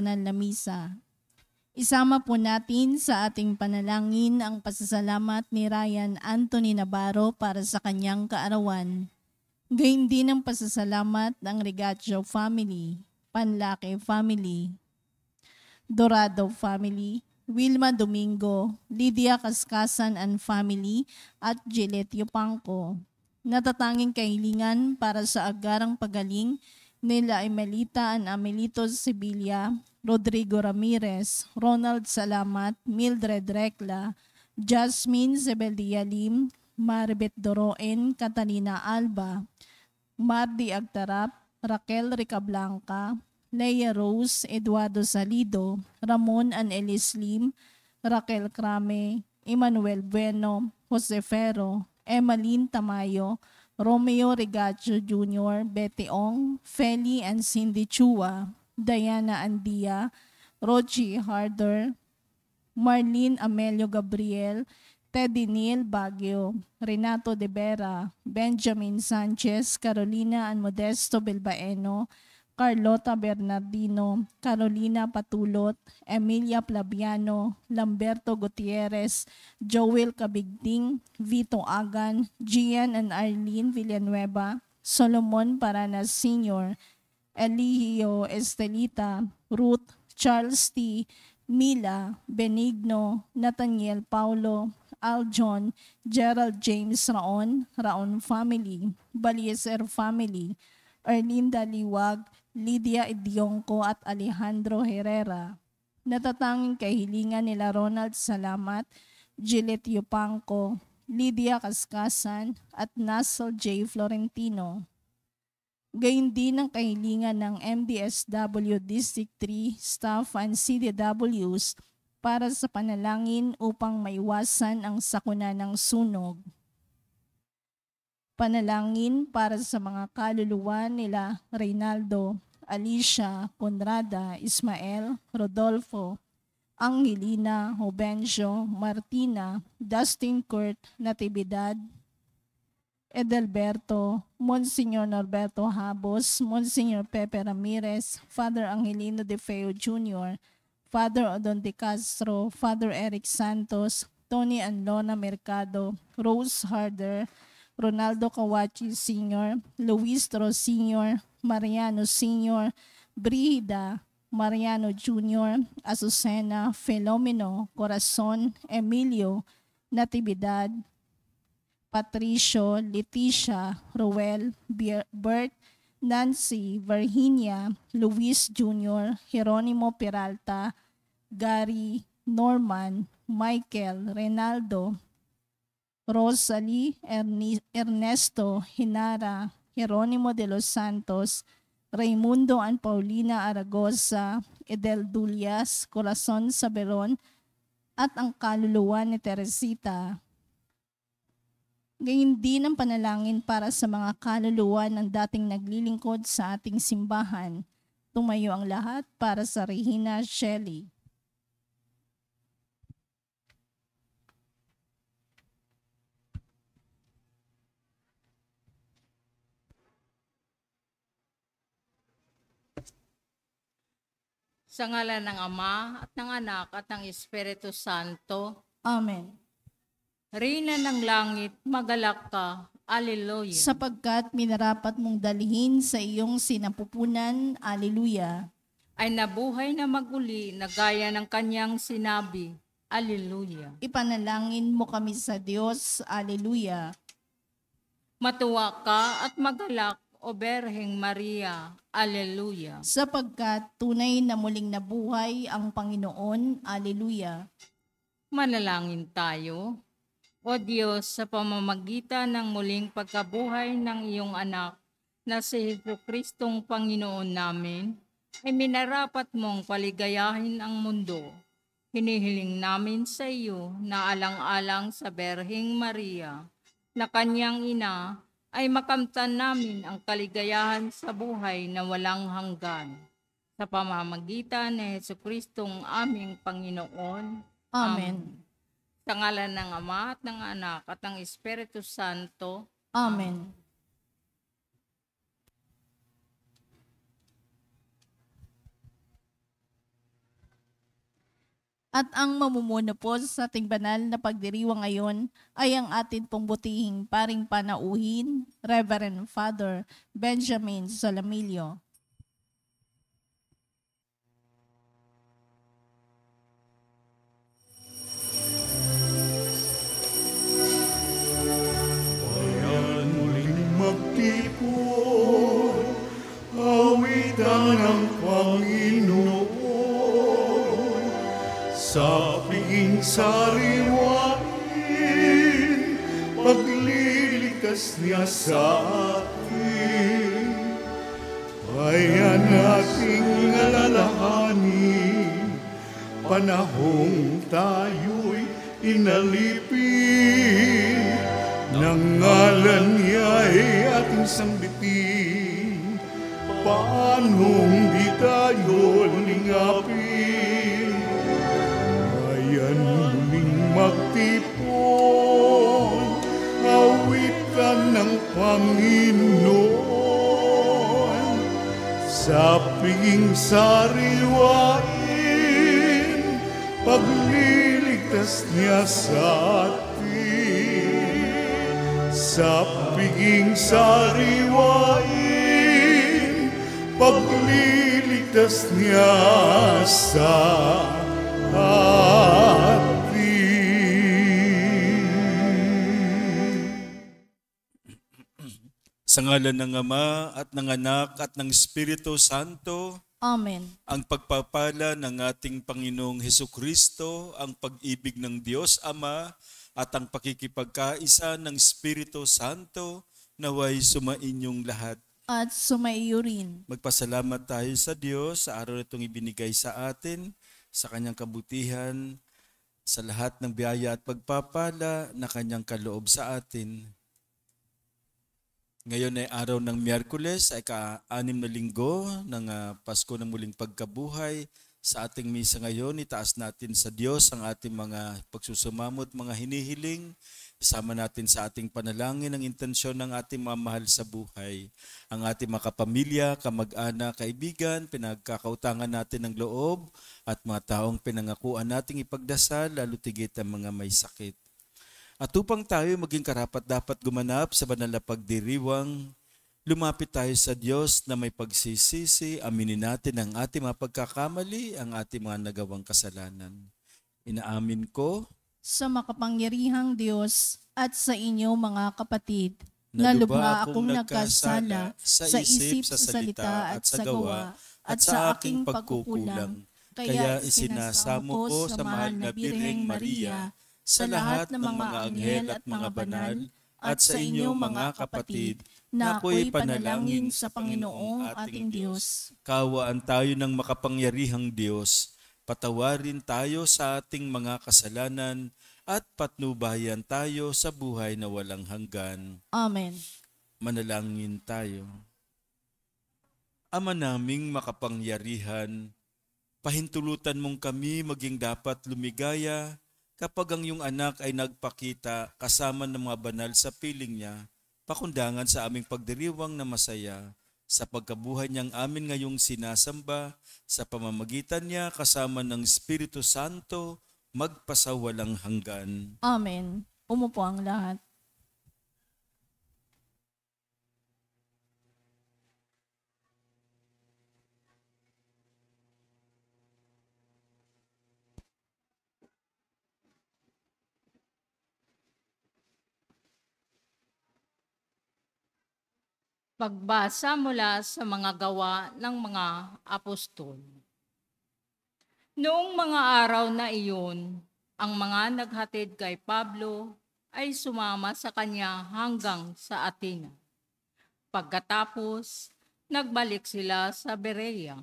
banal na misa. Isama po natin sa ating panalangin ang pasasalamat ni Ryan Anthony Navarro para sa kanyang kaarawan. Gayun din ang pasasalamat ng Regacio family, Panlaki family, Dorado family, Wilma Domingo, Lydia Kaskasan and family at Gillette Yupanco. Natatanging kahilingan para sa agarang pagaling nila Emelita and Amelito Sibilia, Rodrigo Ramirez, Ronald Salamat, Mildred Recla, Jasmine Zebeldia Lim, Maribet Doroen, Catalina Alba, Mardi Agtarap, Raquel Ricablanca, Leia Rose, Eduardo Salido, Ramon and Elis Lim, Raquel Crame, Emmanuel Bueno, Jose Ferro, Emmeline Tamayo, Romeo Regacio Jr., Betty Ong, Feli and Cindy Chua, Diana Andia, Rochi Harder, Marlene Amelio Gabriel, Teddy Neil Baguio, Renato De Vera, Benjamin Sanchez, Carolina and Modesto Bilbaeno, Carlota Bernardino, Carolina Patulot, Emilia Plabiano, Lamberto Gutierrez, Joel Cabigding, Vito Agan, Gian and Arlene Villanueva, Solomon Paranas Sr., Eligio Estelita, Ruth, Charles T., Mila, Benigno, Nathaniel Paulo, Aljon, Gerald James Raon, Raon family, Balieser family, Erlinda Liwag, Lydia Idiongco at Alejandro Herrera. Natatanging kahilingan nila Ronald Salamat, Gillette Yupanco, Lydia Kaskasan at Nasel J. Florentino. Gayun din ang kahilingan ng MDSW District 3 staff and CDWs para sa panalangin upang maiwasan ang sakuna ng sunog. Panalangin para sa mga kaluluwa nila Reynaldo, Alicia, Conrada, Ismael, Rodolfo, Angelina, Hobencio, Martina, Dustin Kurt, Natividad, Edelberto, Monsignor Norberto Habos, Monsignor Pepe Ramirez, Father Angelino De Feo Jr., Father Odon De Castro, Father Eric Santos, Tony and Lona Mercado, Rose Harder, Ronaldo Kawachi Sr., Luis Tro Sr., Mariano Sr., Brida, Mariano Jr., Azucena, Filomeno, Corazon, Emilio, Natividad, Patricio, Leticia, Roel, Bert, Nancy, Virginia, Luis Jr., Jeronimo Peralta, Gary, Norman, Michael, Renaldo, Rosalie, Ernesto, Hinara, Jeronimo de los Santos, Raimundo and Paulina Aragosa, Edel Dulias, Corazon Saberon, at ang kaluluwa ni Teresita. Gayun din ang panalangin para sa mga kaluluwa ng dating naglilingkod sa ating simbahan. Tumayo ang lahat para sa Regina Shelley. Sa ngalan ng Ama at ng Anak at ng Espiritu Santo. Amen. Reyna ng langit, magalak ka. Alleluia. Sapagkat minarapat mong dalhin sa iyong sinapupunan, Alleluia. Ay nabuhay na maguli na gaya ng kanyang sinabi. Alleluia. Ipanalangin mo kami sa Diyos, Alleluia. Matuwa ka at magalak, O Berheng Maria. Alleluia. Sapagkat tunay na muling nabuhay ang Panginoon, Alleluia. Manalangin tayo. O Diyos, sa pamamagitan ng muling pagkabuhay ng iyong anak na si Jesucristong Panginoon namin, ay minarapat mong paligayahin ang mundo. Hinihiling namin sa iyo na alang-alang sa Berheng Maria, na kanyang ina, ay makamtan namin ang kaligayahan sa buhay na walang hanggan. Sa pamamagitan ni Jesucristong aming Panginoon. Amen. Sa ngalan ng Ama at ng Anak at ng Espiritu Santo. Amen. At ang mamumuno po sa ating banal na pagdiriwang ngayon ay ang atin pong butihing paring panauhin, Reverend Father Benjamin Solamilio. Bayan muling magtipon, awitan ng Panginoon. Sa piing sariwain, pagliligtas niya sa atin. Bayan nating alalahanin, panahong tayo'y inalipin. Nang ngalan niya'y ating sambitin, paanong di tayo lingapin? Bayan muling magtipon, awitan ng Panginoon. Sa piing sariwain, pagliligtas niya sa atin. Sa piing sariwain, pagliligtas niya sa Sa ngalan ng Ama at ng Anak at ng Espiritu Santo, Amen. ang pagpapala ng ating Panginoong Hesukristo, ang pag-ibig ng Diyos Ama at ang pakikipagkaisa ng Espiritu Santo naway sumainyong lahat. At sumaiyo rin. Magpasalamat tayo sa Diyos sa araw na itong ibinigay sa atin, sa kanyang kabutihan, sa lahat ng biyaya at pagpapala na kanyang kaloob sa atin. Ngayon ay araw ng Miyerkules, ay ka-6 na linggo ng Pasko ng Muling Pagkabuhay. Sa ating misa ngayon, itaas natin sa Diyos ang ating mga pagsusumamot, mga hinihiling. Isama natin sa ating panalangin ang intensyon ng ating mga mahal sa buhay. Ang ating mga kapamilya, kamag-anak, kaibigan, pinagkakautangan natin ng loob at mga taong pinangakuan nating ipagdasal, lalo tigit ang mga may sakit. At upang tayo maging karapat-dapat gumanap sa banal na pagdiriwang, lumapit tayo sa Diyos na may pagsisisi, aminin natin ang ating mga pagkakamali, ang ating mga nagawang kasalanan. Inaamin ko Sa makapangyarihang Diyos at sa inyo mga kapatid, na lubha akong nagkasala sa isip, sa salita at sa gawa, at sa aking pagkukulang. Kaya isinasamo ko sa mahal na Birheng Maria, sa lahat ng mga anghel at mga banal, at sa inyo mga kapatid, na ako'y panalangin sa Panginoong ating Diyos. kawaan tayo ng makapangyarihang Diyos, patawarin tayo sa ating mga kasalanan at patnubayan tayo sa buhay na walang hanggan. Amen. Manalangin tayo. Ama naming makapangyarihan, pahintulutan mong kami maging dapat lumigaya kapag ang iyong anak ay nagpakita kasama ng mga banal sa piling niya, pakundangan sa aming pagdiriwang na masaya, sa pagkabuhay niyang amin ngayong sinasamba, sa pamamagitan niya kasama ng Espiritu Santo, magpasawalang hanggan. Amen. Umupo ang lahat. Pagbasa mula sa mga gawa ng mga apostol. Noong mga araw na iyon, ang mga naghatid kay Pablo ay sumama sa kanya hanggang sa Athena. Pagkatapos, nagbalik sila sa Berea.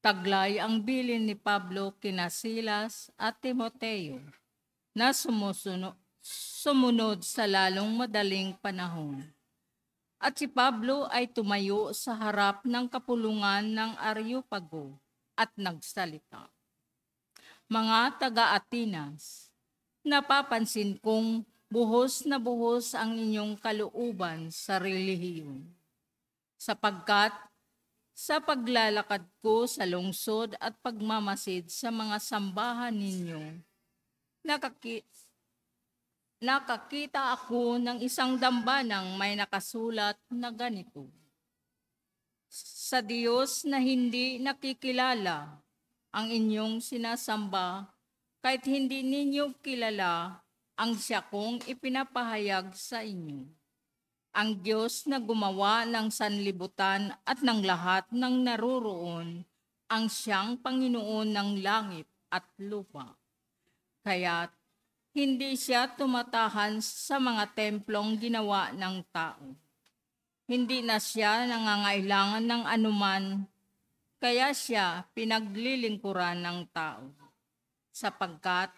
Taglay ang bilin ni Pablo kina Silas at Timoteo na sumunod sa lalong madaling panahon. At si Pablo ay tumayo sa harap ng kapulungan ng Areopago at nagsalita. Mga taga-Atinas, napapansin kong buhos na buhos ang inyong kalooban sa relihiyon. Sapagkat Sa paglalakad ko sa lungsod at pagmamasid sa mga sambahan ninyo, nakakita ako ng isang dambanang may nakasulat na ganito: Sa Diyos na hindi nakikilala ang inyong sinasamba, kahit hindi ninyo kilala ang siya kong ipinapahayag sa inyo. Ang Diyos na gumawa ng sanlibutan at ng lahat ng naroroon, ang siyang Panginoon ng langit at lupa. Kaya't hindi siya tumatahan sa mga templong ginawa ng tao. Hindi na siya nangangailangan ng anuman, kaya siya pinaglilingkuran ng tao. Sapagkat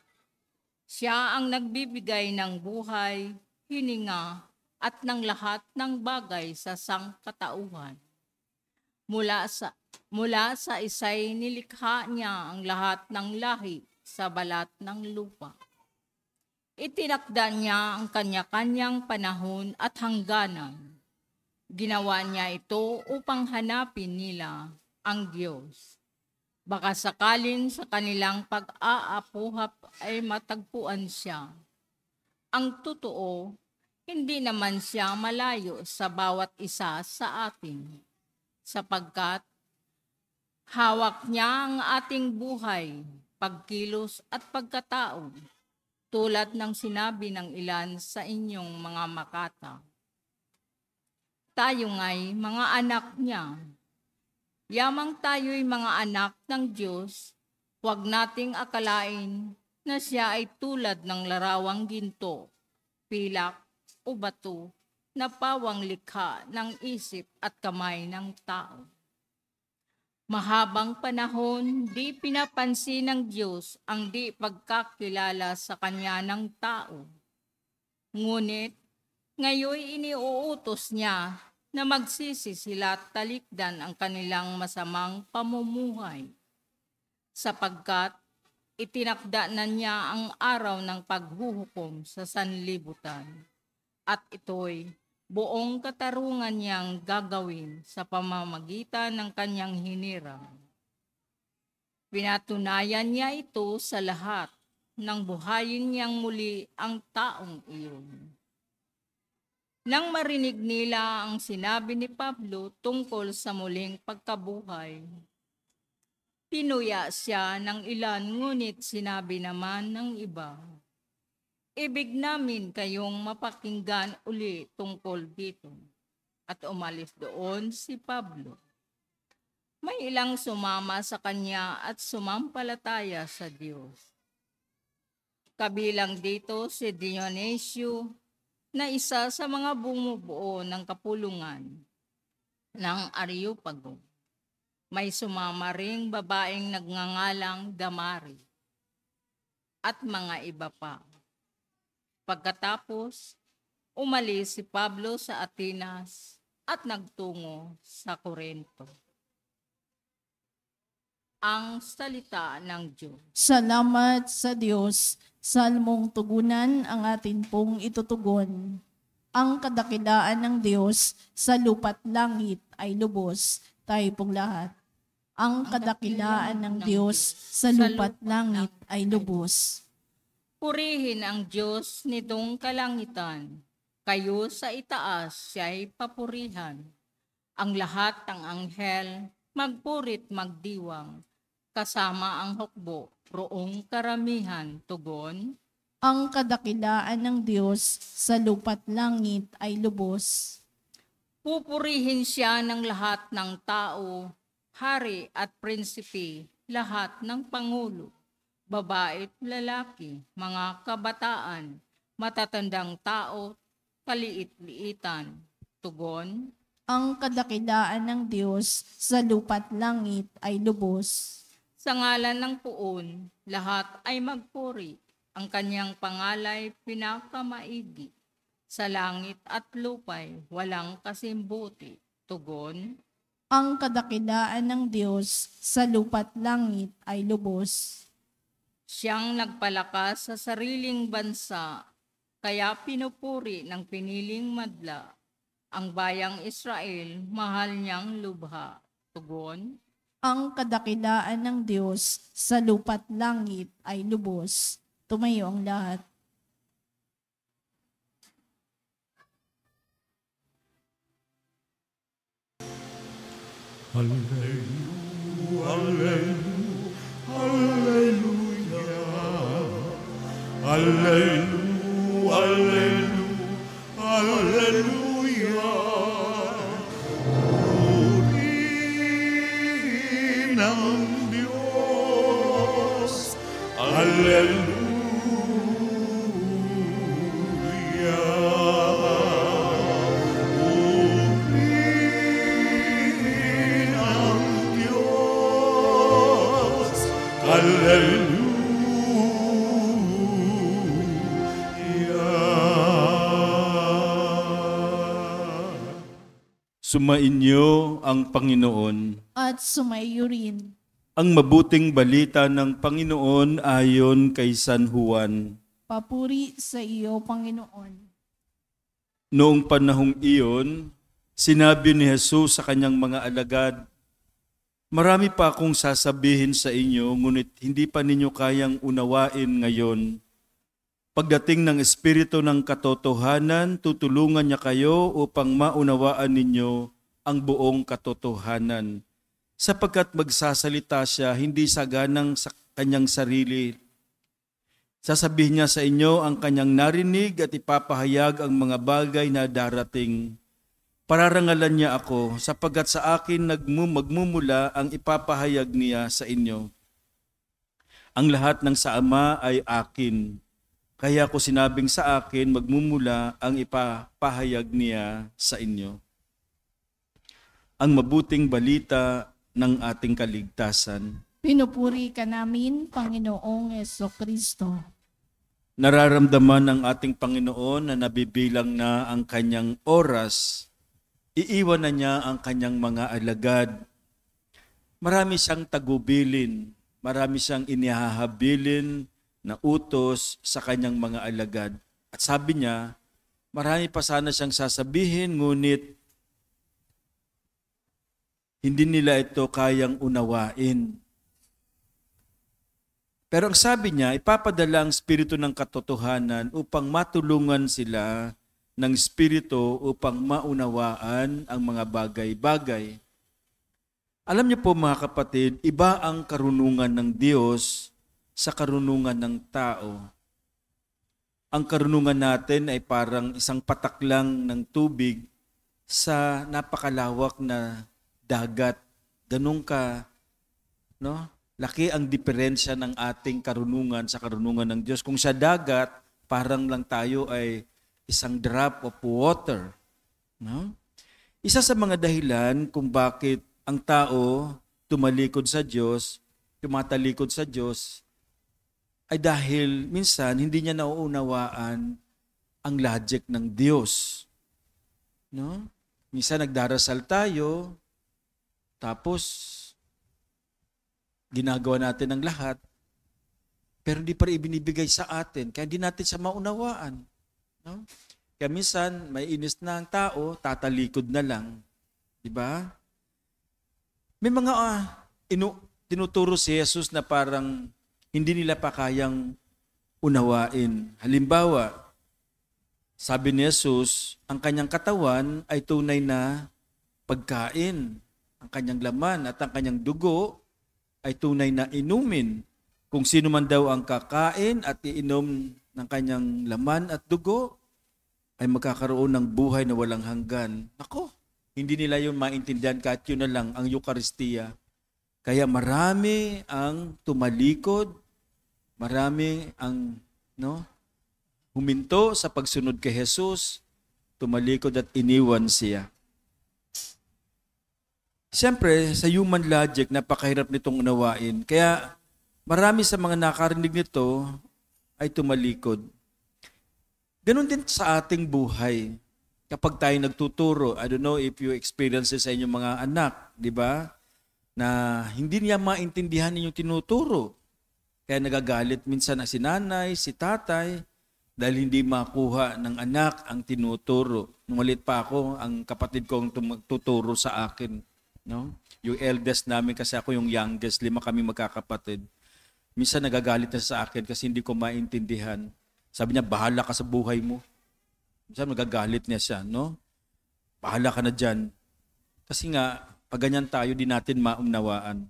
siya ang nagbibigay ng buhay, hininga, at ng lahat ng bagay sa sangkatauhan. Mula sa isay nilikha niya ang lahat ng lahi sa balat ng lupa. Itinakda niya ang kanya-kanyang panahon at hangganan. Ginawa niya ito upang hanapin nila ang Diyos. Baka sakalin sa kanilang pag-aapuhap ay matagpuan siya. Ang totoo, hindi naman siya malayo sa bawat isa sa atin, sapagkat hawak niya ang ating buhay, pagkilos at pagkatao, tulad ng sinabi ng ilan sa inyong mga makata. Tayo nga'y mga anak niya. Yamang tayo'y mga anak ng Diyos, huwag nating akalain na siya ay tulad ng larawang ginto, pilak, o bato na pawang likha ng isip at kamay ng tao. Mahabang panahon, di pinapansin ng Diyos ang di pagkakilala sa Kanya ng tao. Ngunit, ngayon iniuutos niya na magsisi sila at talikdan ang kanilang masamang pamumuhay. Sapagkat, itinakda na niya ang araw ng paghuhukom sa sanlibutan. At ito'y buong katarungan niyang gagawin sa pamamagitan ng kanyang hinirang. Pinatunayan niya ito sa lahat nang buhayin niyang muli ang taong iyon. Nang marinig nila ang sinabi ni Pablo tungkol sa muling pagkabuhay, tinuya siya ng ilan ngunit sinabi naman ng iba, ibig namin kayong mapakinggan uli tungkol dito. At umalis doon si Pablo. May ilang sumama sa kanya at sumampalataya sa Diyos. Kabilang dito si Dionisio na isa sa mga bumubuo ng kapulungan ng Areopago. May sumama ring babaeng nagngangalang Damari at mga iba pa. Pagkatapos, umalis si Pablo sa Atenas at nagtungo sa Corinto. Ang salita ng Diyos. Salamat sa Diyos, salmong tugunan ang atin pong itutugon. Ang kadakilaan ng Diyos sa lupa't langit ay lubos, tayo pong lahat. Ang kadakilaan ng Diyos sa lupa't langit ay lubos. Purihin ang Diyos nitong kalangitan. Kayo sa itaas siya'y papurihan. Ang lahat ng anghel, magpurit magdiwang. Kasama ang hukbo, roong karamihan, tugon. Ang kadakilaan ng Diyos sa lupa't langit ay lubos. Pupurihin siya ng lahat ng tao, hari at prinsipe, lahat ng pangulo. Babae't lalaki, mga kabataan, matatandang tao, kaliit-liitan. Tugon. Ang kadakilaan ng Diyos sa lupa't langit ay lubos. Sa ngalan ng Poon, lahat ay magpuri. Ang kanyang pangalay pinakamaigi. Sa langit at lupay, walang kasimbuti. Tugon. Ang kadakilaan ng Diyos sa lupa't langit ay lubos. Siyang nagpalakas sa sariling bansa, kaya pinupuri ng piniling madla. Ang bayang Israel, mahal niyang lubha. Tugon, Ang kadakilaan ng Diyos sa lupa't langit ay lubos. Tumayo ang lahat. Purihin ang Diyos. Purihin ang Diyos. Hallelujah. Sumainyo ang Panginoon. At sumayo rin. Ang mabuting balita ng Panginoon ayon kay San Juan. Papuri sa iyo, Panginoon. Noong panahong iyon, sinabi ni Jesus sa kanyang mga alagad, "Marami pa akong sasabihin sa inyo, ngunit hindi pa ninyo kayang unawain ngayon. Pagdating ng Espiritu ng katotohanan, tutulungan niya kayo upang maunawaan ninyo ang buong katotohanan. Sapagkat magsasalita siya hindi saganang sa kanyang sarili. Sasabihin niya sa inyo ang kanyang narinig at ipapahayag ang mga bagay na darating. Pararangalan niya ako sapagkat sa akin magmumula ang ipapahayag niya sa inyo. Ang lahat ng sa Ama ay akin. Kaya ko sinabing sa akin magmumula ang ipapahayag niya sa inyo." Ang mabuting balita ng ating kaligtasan. Pinupuri ka namin, Panginoong Jesucristo. Nararamdaman ng ating Panginoon na nabibilang na ang kanyang oras. Iiwan na niya ang kanyang mga alagad. Marami siyang tagubilin, marami siyang inihahabilin na utos sa kanyang mga alagad. At sabi niya, marami pa sana siyang sasabihin, ngunit hindi nila ito kayang unawain. Pero ang sabi niya, ipapadala ang Espiritu ng katotohanan upang matulungan sila ng Espiritu upang maunawaan ang mga bagay-bagay. Alam niyo po mga kapatid, iba ang karunungan ng Diyos sa karunungan ng tao. Ang karunungan natin ay parang isang patak lang ng tubig sa napakalawak na dagat. Ganun ka, no? Laki ang diferensya ng ating karunungan sa karunungan ng Diyos. Kung sa dagat, parang lang tayo ay isang drop of water. No? Isa sa mga dahilan kung bakit ang tao tumalikod sa Diyos, tumatalikod sa Diyos, ay dahil minsan hindi niya nauunawaan ang logic ng Diyos. No? Minsan nagdarasal tayo, tapos ginagawa natin ang lahat, pero hindi pa rin ibinibigay sa atin, kaya hindi natin siya maunawaan. No? Kaya minsan, may inis na ang tao, tatalikod na lang. Di ba? May mga tinuturo si Jesus na parang hindi nila pa kayang unawain. Halimbawa, sabi ni Jesus, ang kanyang katawan ay tunay na pagkain. Ang kanyang laman at ang kanyang dugo ay tunay na inumin. Kung sino man daw ang kakain at iinom ng kanyang laman at dugo, ay magkakaroon ng buhay na walang hanggan. Nako, hindi nila yun maintindihan kahit yun na lang ang Eucharistia. Kaya marami ang tumalikod, marami ang huminto sa pagsunod kay Jesus, tumalikod at iniwan siya. Siyempre, sa human logic, napakahirap nitong unawain. Kaya marami sa mga nakarinig nito ay tumalikod. Ganon din sa ating buhay. Kapag tayo nagtuturo, I don't know if you experience sa inyong mga anak, di ba? Na hindi niya maintindihan ninyong tinuturo. Kaya nagagalit minsan na si nanay, si tatay, dahil hindi makuha ng anak ang tinuturo. Nung maliit pa ako, ang kapatid ko ang tuturo sa akin. No? Yung eldest namin, kasi ako yung youngest, 5 kami magkakapatid. Minsan nagagalit na sa akin kasi hindi ko maintindihan. Sabi niya, bahala ka sa buhay mo. Minsan nagagalit niya siya, no? Bahala ka na dyan. Kasi nga, pag ganyan tayo, di natin maunawaan.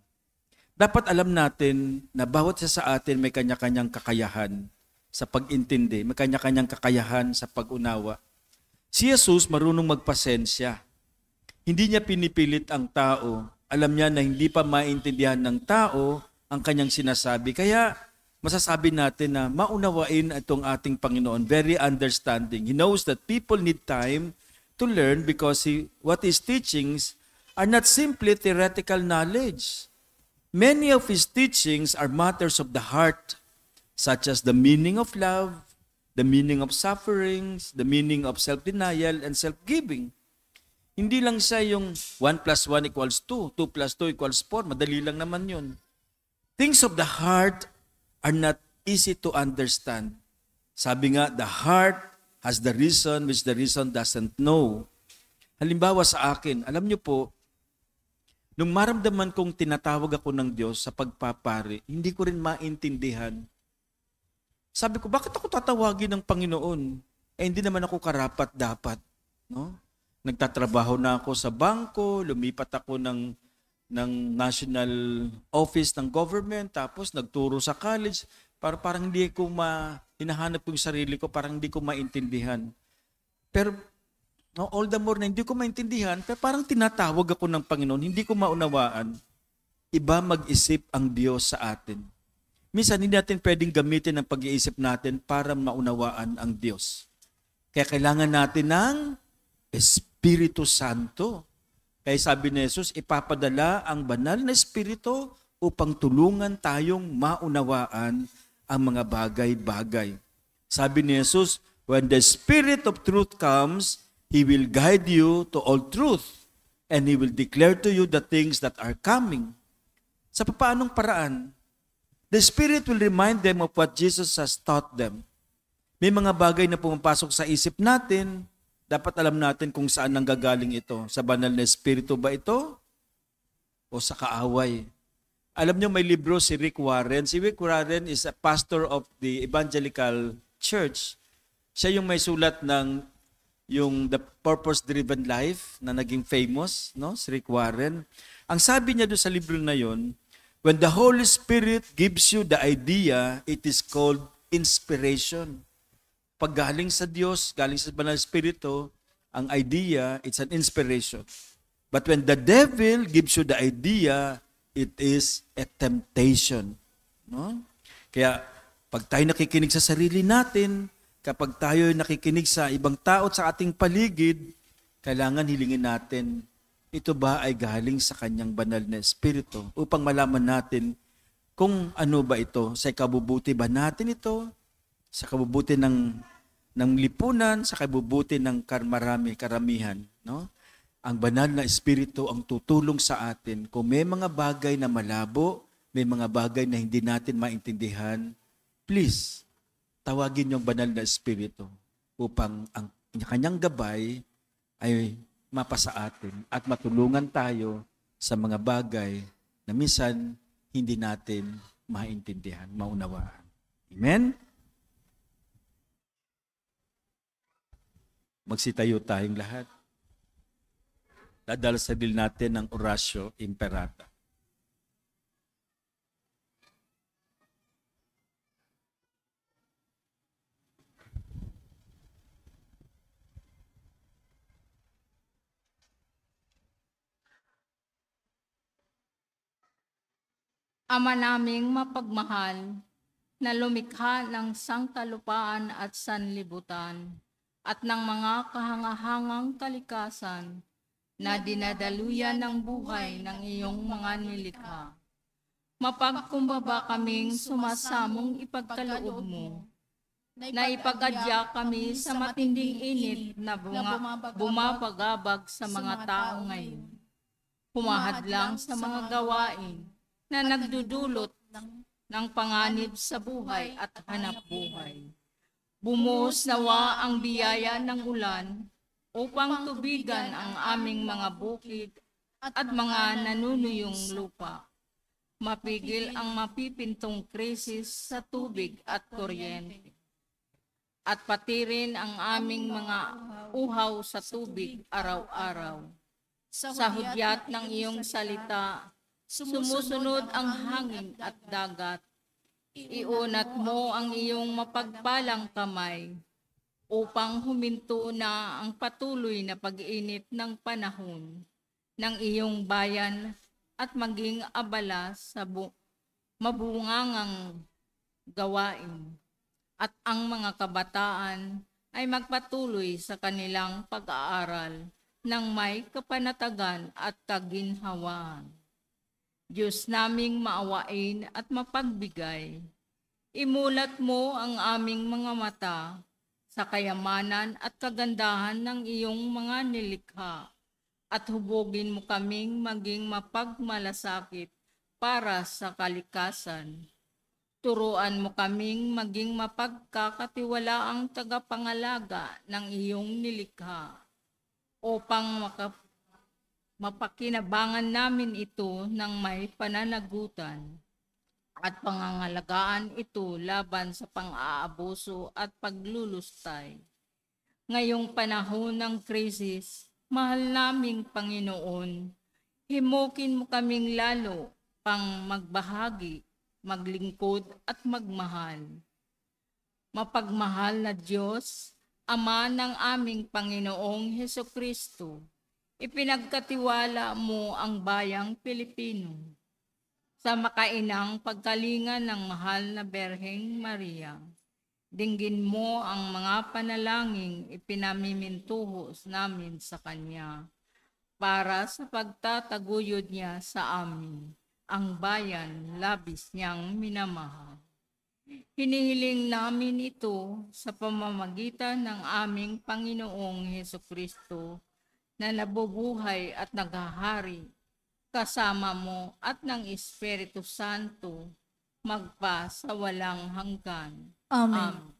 Dapat alam natin na bawat isa sa atin may kanya-kanyang kakayahan sa pag-intindi, may kanya-kanyang kakayahan sa pag-unawa. Si Jesus marunong magpasensya. Hindi niya pinipilit ang tao. Alam niya na hindi pa maintindihan ng tao ang kanyang sinasabi. Kaya masasabi natin na maunawain itong ating Panginoon. Very understanding. He knows that people need time to learn because what his teachings are not simply theoretical knowledge. Many of his teachings are matters of the heart, such as the meaning of love, the meaning of sufferings, the meaning of self-denial and self-giving. Hindi lang siya yung 1 + 1 = 2, 2 + 2 = 4, madali lang naman yun. Things of the heart are not easy to understand. Sabi nga, the heart has the reason which the reason doesn't know. Halimbawa sa akin, alam niyo po, nung maramdaman kong tinatawag ako ng Diyos sa pagpapari, hindi ko rin maintindihan. Sabi ko, bakit ako tatawagin ng Panginoon? Hindi naman ako karapat-dapat. No? Nagtatrabaho na ako sa bangko, lumipat ako ng national office ng government, tapos nagturo sa college, parang hindi ko hinahanap yung sarili ko, parang hindi ko maintindihan. Pero no, all the more na hindi ko maintindihan, pero parang tinatawag ako ng Panginoon, hindi ko maunawaan. Iba mag-isip ang Diyos sa atin. Minsan hindi natin pwedeng gamitin ang pag-iisip natin para maunawaan ang Diyos. Kaya kailangan natin ng Espiritu Santo. Kaya sabi ni Jesus, ipapadala ang banal na Espiritu upang tulungan tayong maunawaan ang mga bagay-bagay. Sabi ni Jesus, when the Spirit of truth comes, He will guide you to all truth and He will declare to you the things that are coming. Sa paanong paraan? The Spirit will remind them of what Jesus has taught them. May mga bagay na pumapasok sa isip natin, dapat alam natin kung saan nanggagaling ito. Sa banal na Espiritu ba ito? O sa kaaway? Alam niyo may libro si Rick Warren. Si Rick Warren is a pastor of the Evangelical Church. Siya yung may sulat ng yung The Purpose-Driven Life na naging famous, no? Si Rick Warren. Ang sabi niya doon sa libro na yon, when the Holy Spirit gives you the idea, it is called inspiration. Pag galing sa Diyos, galing sa Banal Espiritu, ang idea, it's an inspiration. But when the devil gives you the idea, it is a temptation. No? Kaya, pag tayo nakikinig sa sarili natin, kapag tayo nakikinig sa ibang tao at sa ating paligid, kailangan hilingin natin, ito ba ay galing sa kanyang banal na Espiritu upang malaman natin kung ano ba ito, sa kabubuti ba natin ito, sa kabubuti ng lipunan, sa kabubuti ng karamihan. No? Ang banal na Espiritu ang tutulong sa atin kung may mga bagay na malabo, may mga bagay na hindi natin maintindihan, please, tawagin yung banal na Espiritu upang ang kanyang gabay ay mapasa atin at matulungan tayo sa mga bagay na minsan hindi natin maintindihan, maunawaan. Amen? Magsitayo tayong lahat. Dadalasal natin ang Oratio Imperata. Ama naming mapagmahal, na lumikha ng sangkalupaan at sanlibutan, at ng mga kahangahangang kalikasan, na dinadaluyan ng buhay ng iyong mga nilikha. Mapagkumbaba kaming sumasamong ipagkaloob mo, na ipagadya kami sa matinding init na bumabagabag sa mga tao ngayon. Humahadlang sa mga gawain na nagdudulot ng panganib sa buhay at hanap buhay. Bumuhos nawa ang biyaya ng ulan upang tubigan ang aming mga bukid at mga nanunuyong lupa. Mapigil ang mapipintong krisis sa tubig at kuryente. At pati rin ang aming mga uhaw sa tubig araw-araw. Sa hudyat ng iyong salita, sumusunod ang hangin at dagat. Iunat mo ang iyong mapagpalang kamay upang huminto na ang patuloy na pag-init ng panahon ng iyong bayan at maging abala sa mabungangang gawain. At ang mga kabataan ay magpatuloy sa kanilang pag-aaral ng may kapanatagan at kaginhawaan. Diyos naming maawain at mapagbigay, imulat mo ang aming mga mata sa kayamanan at kagandahan ng iyong mga nilikha at hubogin mo kaming maging mapagmalasakit para sa kalikasan. Turuan mo kaming maging mapagkakatiwalaang tagapangalaga ng iyong nilikha upang mapakinabangan namin ito ng may pananagutan at pangangalagaan ito laban sa pang-aabuso at paglulustay. Ngayong panahon ng krisis, mahal naming Panginoon, himukin mo kaming lalo pang magbahagi, maglingkod at magmahal. Mapagmahal na Diyos, Ama ng aming Panginoong Hesukristo, ipinagkatiwala mo ang bayang Pilipino sa makainang pagkalinga ng mahal na Berheng Maria. Dinggin mo ang mga panalangin ipinamimintuhos namin sa Kanya para sa pagtataguyod niya sa amin, ang bayan labis niyang minamahal. Hinihiling namin ito sa pamamagitan ng aming Panginoong Hesukristo na nabubuhay at naghahari kasama mo at ng Espiritu Santo magpa sa walang hanggan. Amen.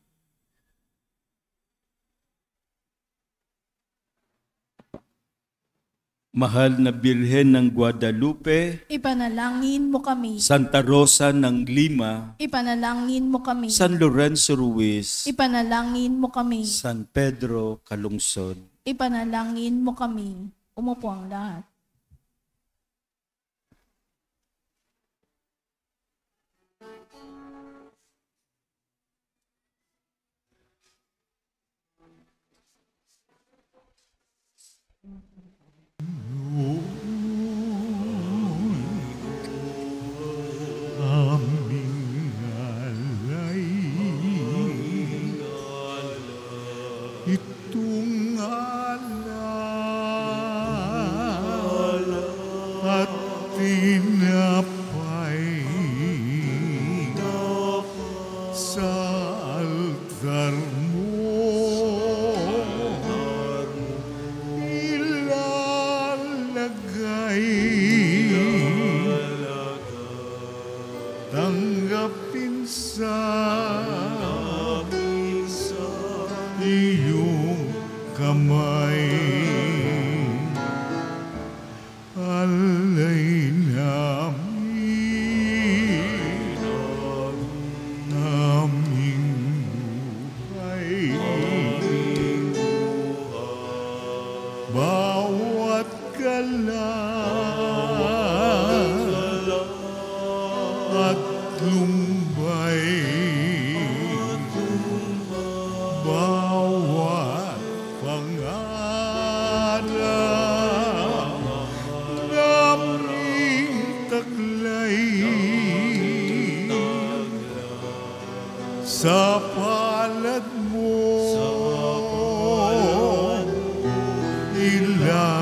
Mahal na Birhen ng Guadalupe, Ipanalangin mo kami. Santa Rosa ng Lima, Ipanalangin mo kami. San Lorenzo Ruiz, Ipanalangin mo kami. San Pedro Calungsod. Ipanalangin mo kami. Umupo ang lahat. aming alay. Itong alay at tinapay sa altar mo. Ilalagay, tanggapin sa iyong kamay. Alay namin aming buhay. Bawat kalan at lumbay, bawat pangarap naming taglay sa palad mo ilalagay.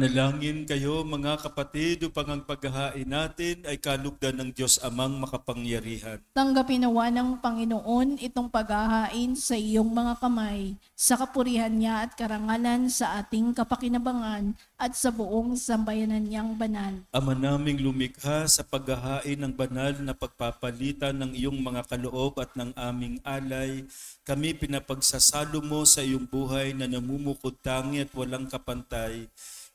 Manalangin kayo mga kapatid upang ang paghahain natin ay kalugdan ng Diyos Amang makapangyarihan. Tanggapin nawa ng Panginoon itong paghahain sa iyong mga kamay, sa kapurihan niya at karangalan sa ating kapakinabangan at sa buong sambayanan niyang banal. Ama naming lumikha, sa paghahain ng banal na pagpapalitan ng iyong mga kaloob at ng aming alay, kami pinapagsasalo mo sa iyong buhay na namumukod tangi at walang kapantay.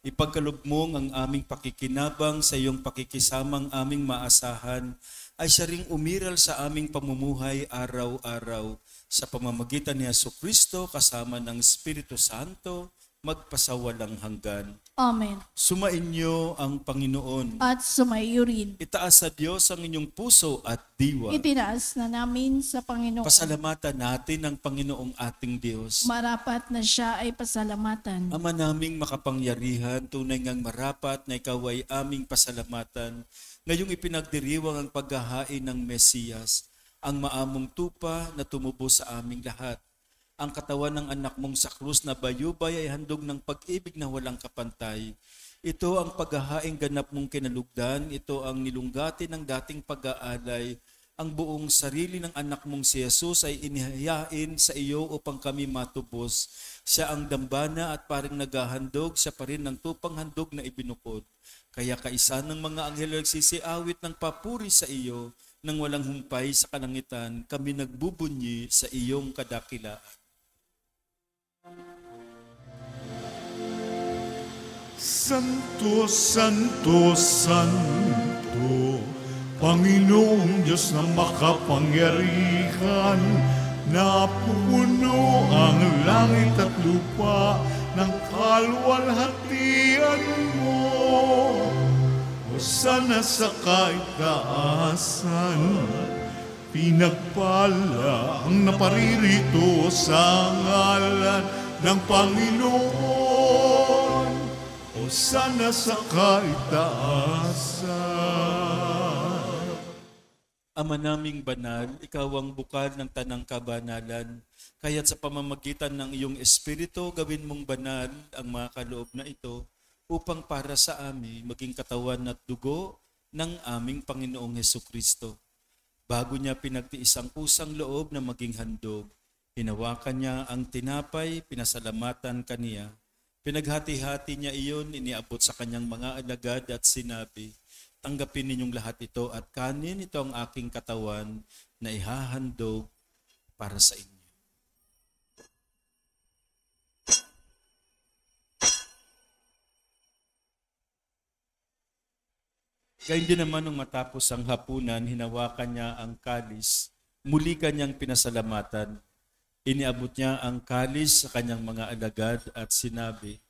Ipagkaloob mo ang aming pakikinabang sa iyong pakikisamang aming maasahan ay siya ring umiral sa aming pamumuhay araw-araw. Sa pamamagitan ni Jesucristo kasama ng Espiritu Santo, magpasawalang hanggan. Amen. Sumainyo ang Panginoon. At sumaiyo rin. Itaas sa Diyos ang inyong puso at diwa. Itinaas na namin sa Panginoon. Pasalamatan natin ang Panginoong ating Diyos. Marapat na siya ay pasalamatan. Ama naming makapangyarihan, tunay ngang marapat na ikaw ay aming pasalamatan. Ngayong ipinagdiriwang ang paghahain ng Mesiyas, ang maamong tupa na tumubo sa aming lahat. Ang katawan ng anak mong sa krus na bayubay ay handog ng pag-ibig na walang kapantay. Ito ang paghahaing ganap mong kinalugdan, ito ang nilunggati ng dating pag-aalay. Ang buong sarili ng anak mong si Jesus ay inihayain sa iyo upang kami matubos. Siya ang dambana at parang naghahandog, siya pa rin ng tupang handog na ibinukod. Kaya kaisa ng mga anghel nagsisiawit ng papuri sa iyo, nang walang humpay sa kalangitan, kami nagbubunyi sa iyong kadakilaan. Santo, Santo, Santo, Panginoong Diyos na makapangyarihan, napupuno ang langit at lupa ng kaluwalhatian mo. Hosana sa kaitaasan, pinagpala ang naparirito sa ngalan ng Panginoon. Hosana sa kaitaasan. Ama naming banal, ikaw ang bukal ng tanang kabanalan. Kaya't sa pamamagitan ng iyong Espiritu, gawin mong banal ang mga kaloob na ito upang para sa amin maging katawan at dugo ng aming Panginoong Hesukristo. Bago niya pinagtiis ang kusang loob na maging handog, hinawakan niya ang tinapay, pinasalamatan kaniya. Pinaghati-hati niya iyon, iniabot sa kanyang mga alagad at sinabi, tanggapin ninyong lahat ito at kanin, ito ang aking katawan na ihahandog para sa inyo. Gayun din naman nung matapos ang hapunan, hinawakan niya ang kalis, muli kanyang pinasalamatan. Iniabot niya ang kalis sa kanyang mga alagad at sinabi,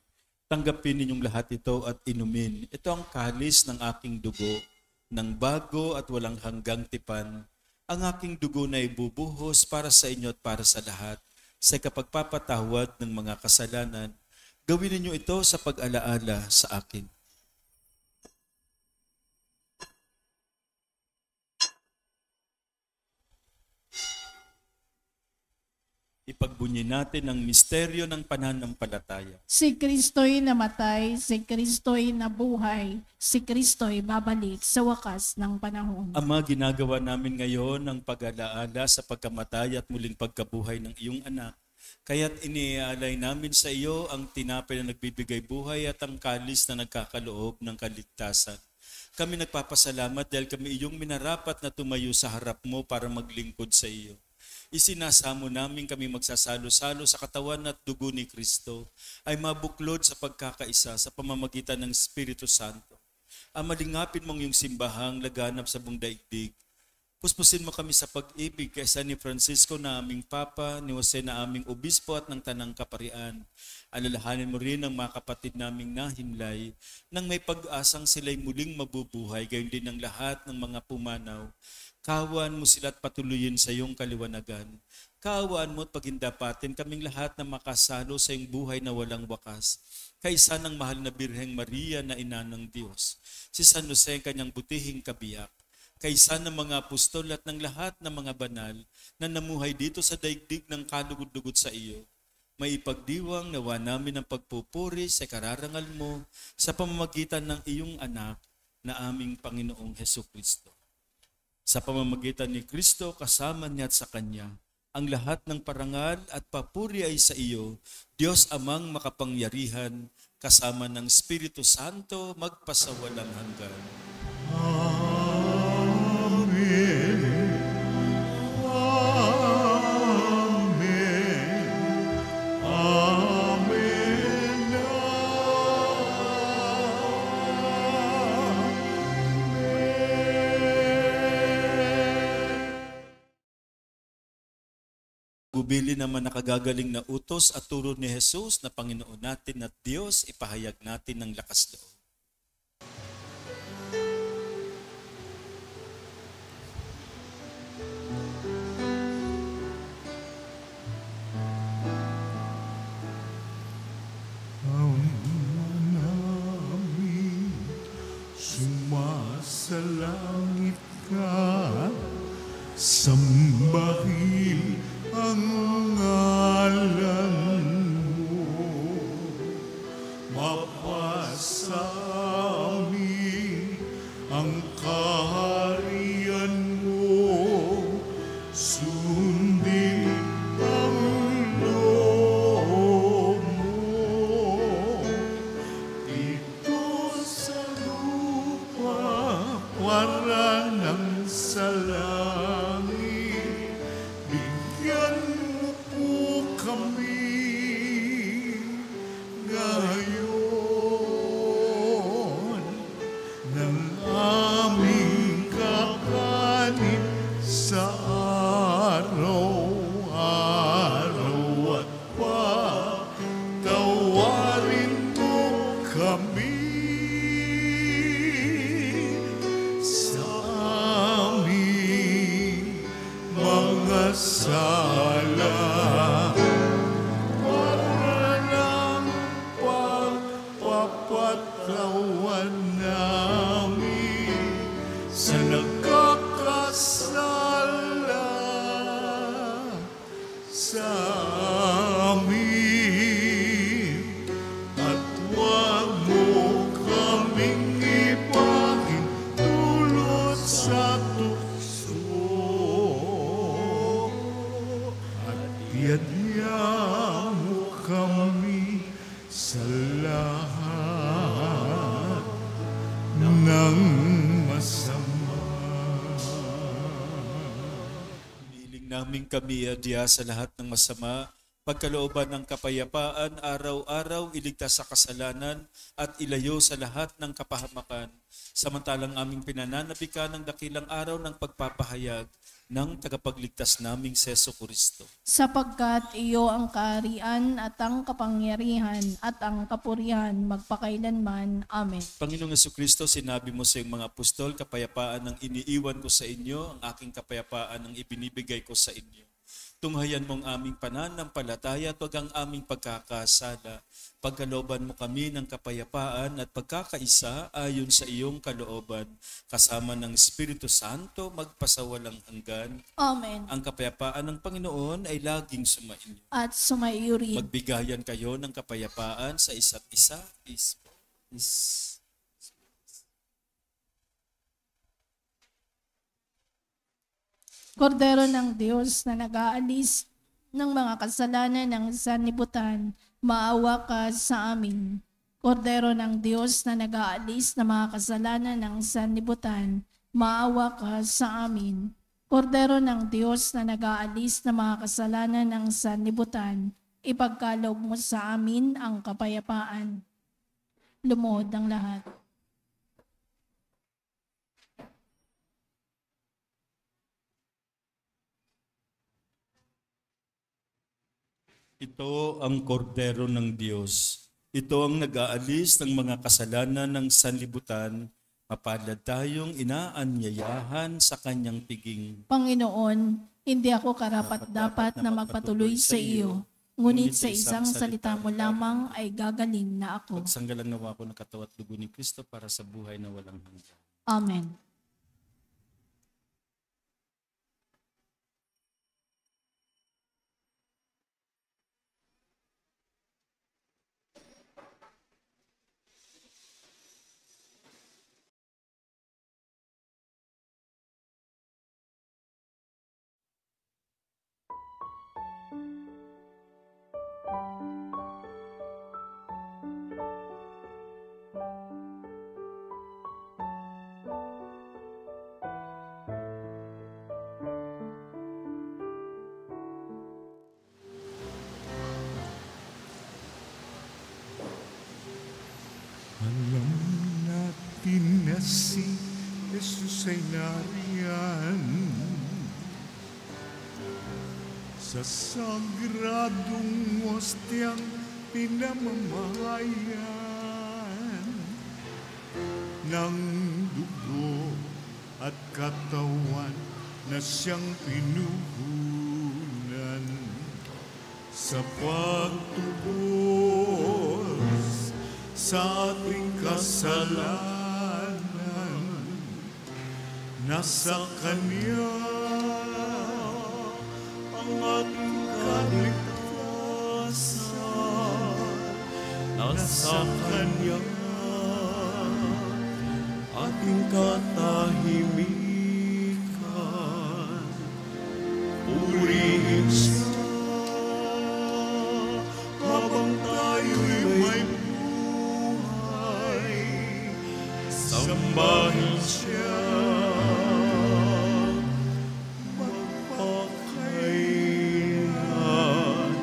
tanggapin ninyong lahat ito at inumin. Ito ang kalis ng aking dugo, ng bago at walang hanggang tipan. Ang aking dugo na ibubuhos para sa inyo at para sa lahat, sa kapagpapatawad ng mga kasalanan. Gawin ninyo ito sa pag-alaala sa akin. Ipagbunyi natin ang misteryo ng pananampalataya. Si Kristo'y namatay, si Kristo'y nabuhay, si Kristo'y babalik sa wakas ng panahon. Ama, ginagawa namin ngayon ang pag-alaala sa pagkamatay at muling pagkabuhay ng iyong anak. Kaya't iniaalay namin sa iyo ang tinapay na nagbibigay buhay at ang kalis na nagkakaloob ng kaligtasan. Kami nagpapasalamat dahil kami iyong minarapat na tumayo sa harap mo para maglingkod sa iyo. Isinasamo namin kami magsasalo-salo sa katawan at dugo ni Kristo ay mabuklod sa pagkakaisa sa pamamagitan ng Espiritu Santo. Malingapin mong iyong simbahang laganap sa buong daigdig. Puspusin mo kami sa pag-ibig kaysa ni Francisco na aming Papa, ni Jose na aming Obispo at ng Tanang Kaparian. Alalahanin mo rin ang mga kapatid naming nahimlay nang may pag-asang sila'y muling mabubuhay, gayon din ang lahat ng mga pumanaw. Kaawaan mo sila at patuloyin sa iyong kaliwanagan. Kaawaan mo at pagindapatin kaming lahat na makasalo sa iyong buhay na walang wakas. Kaisa ng mahal na Birheng Maria na ina ng Diyos. Si San Jose kanyang butihing kabiyak. Kaisa ng mga apostol at ng lahat ng mga banal na namuhay dito sa daigdig ng kalugod-lugod sa iyo. maipagdiwang nawa namin ang pagpupuri sa kararangal mo sa pamamagitan ng iyong anak na aming Panginoong Hesukristo. Sa pamamagitan ni Kristo, kasama niya at sa Kanya, ang lahat ng parangal at papuri ay sa iyo, Diyos Amang makapangyarihan, kasama ng Espiritu Santo, magpasawalang hanggan. Amen. Amen. Amen. Bubili naman nakagagaling na utos at turo ni Jesus na Panginoon natin at Diyos, ipahayag natin ng lakas loob. Namin sumasalangit ka, sambahin ang ngalan mo, mapasami ang kaharian mo, sundin ang loob mo, dito sa lupa para ng sa langit. Bigyan mo po kami ngayon ng aming kakanin sa araw-araw at patawarin mo kami sa aming mga sala. Para ng pagpapatawan namin sa nagkakasala sa amin. At huwag mo kaming ipahin dulot sa tukso. At biyadya mo kami sa lahat ng masama. Hinihiling namin kami adya sa lahat ng masama, pagkalooban ng kapayapaan, araw-araw iligtas sa kasalanan at ilayo sa lahat ng kapahamakan, samantalang aming pinananabikan ng dakilang araw ng pagpapahayag ng tagapagligtas naming Seso Kristo. Sapagkat iyo ang kaharian at ang kapangyarihan at ang kapurihan magpakailanman. Amen. Panginoong Jesucristo, sinabi mo sa iyong mga apostol, kapayapaan ang iniiwan ko sa inyo, ang aking kapayapaan ang ibinibigay ko sa inyo. Tunghayan mong aming pananampalataya at huwag ang aming pagkakasala. Pagkalooban mo kami ng kapayapaan at pagkakaisa ayon sa iyong kalooban, kasama ng Espiritu Santo magpasawalang hanggan. Amen. Ang kapayapaan ng Panginoon ay laging sumainyo. At sumaiyo rin. Magbigayan kayo ng kapayapaan sa isa't isa. Peace. Kordero ng Diyos na nag-aalis ng mga kasalanan ng sanlibutan, maawa ka sa amin. Kordero ng Diyos na nag-aalis ng mga kasalanan ng sanlibutan, maawa ka sa amin. Kordero ng Diyos na nag-aalis ng mga kasalanan ng sanlibutan, ipagkaloob mo sa amin ang kapayapaan. Lumuhod ang lahat. Ito ang kordero ng Diyos. Ito ang nag-aalis ng mga kasalanan ng sanlibutan. Mapalad tayong inaanyayahan sa kanyang piging. Panginoon, hindi ako karapat-dapat na magpatuloy sa iyo, ngunit sa isang salita mo lamang ay gagaling na ako. Pagsanggalang nawa ko ng katawan at dugo ni Kristo para sa buhay na walang hanggan. Amen. Diyos ay nariyan sa sagradong hostyang pinamamahayan ng dugo at katawan na siyang pinuhunan sa pagtubos sa ating kasalanan. Nasa Kanya ang ating kaligtasan. Nasa Kanya ating katahimikan. Purihin siya habang tayo'y may buhay. Sambahin siya magpakailan.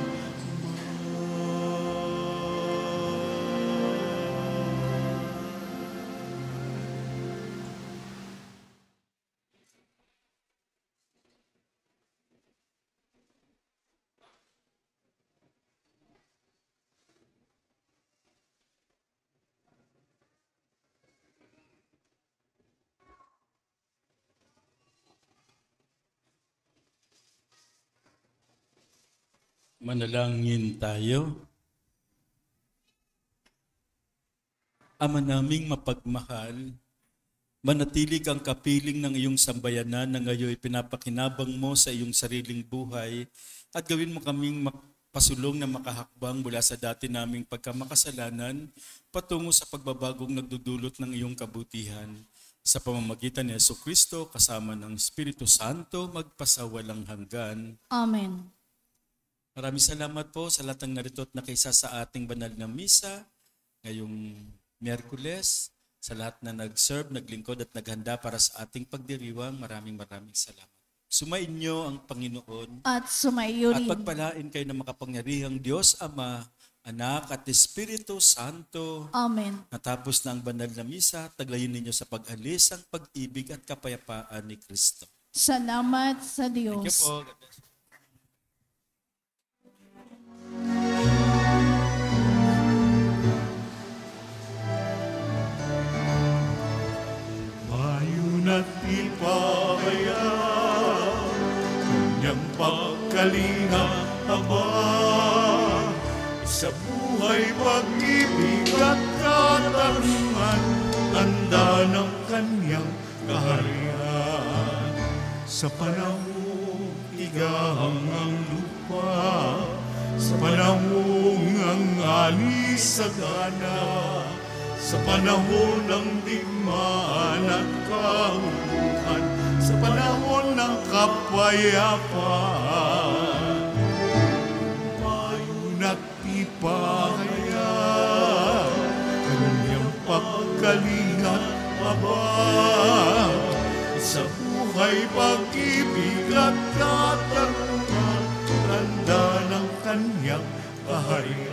Manalangin tayo. Ama naming mapagmahal, manatili kang kapiling ng iyong sambayanan na ngayon pinapakinabang mo sa iyong sariling buhay at gawin mo kaming pasulong na makahakbang mula sa dati naming pagkamakasalanan patungo sa pagbabagong nagdudulot ng iyong kabutihan. Sa pamamagitan ni Jesucristo kasama ng Espiritu Santo magpasawalang hanggan. Amen. Maraming salamat po sa lahat ng narito at nakiisa sa ating banal na misa ngayong Miyerkules, sa lahat na nag-serve, naglingkod at naghanda para sa ating pagdiriwang. Maraming salamat. Sumain niyo ang Panginoon At sumaiyo at rin. pagpalain kayo ng makapangyarihang Diyos, Ama, Anak at Espiritu Santo. Amen. Natapos na ang banal na misa, taglayin ninyo sa pag-alis ang pag-ibig at kapayapaan ni Kristo. Salamat sa Thank you Diyos. po. God bless. Ayun at ipahaya kanyang pagkalinga aba sa buhay, pag-ibig at katarungan, tanda ng kanyang kaharian. Sa panahong igahang ang lupa, sa panahong ang ani sagana, sa panahon ng digmaan at kahukuhan, sa panahon ng kapayapaan, payon at ipahaya kanyang pagkalingat abang sa buhay, pag-ibig at katarungan, tanda ng kanyang kaharian.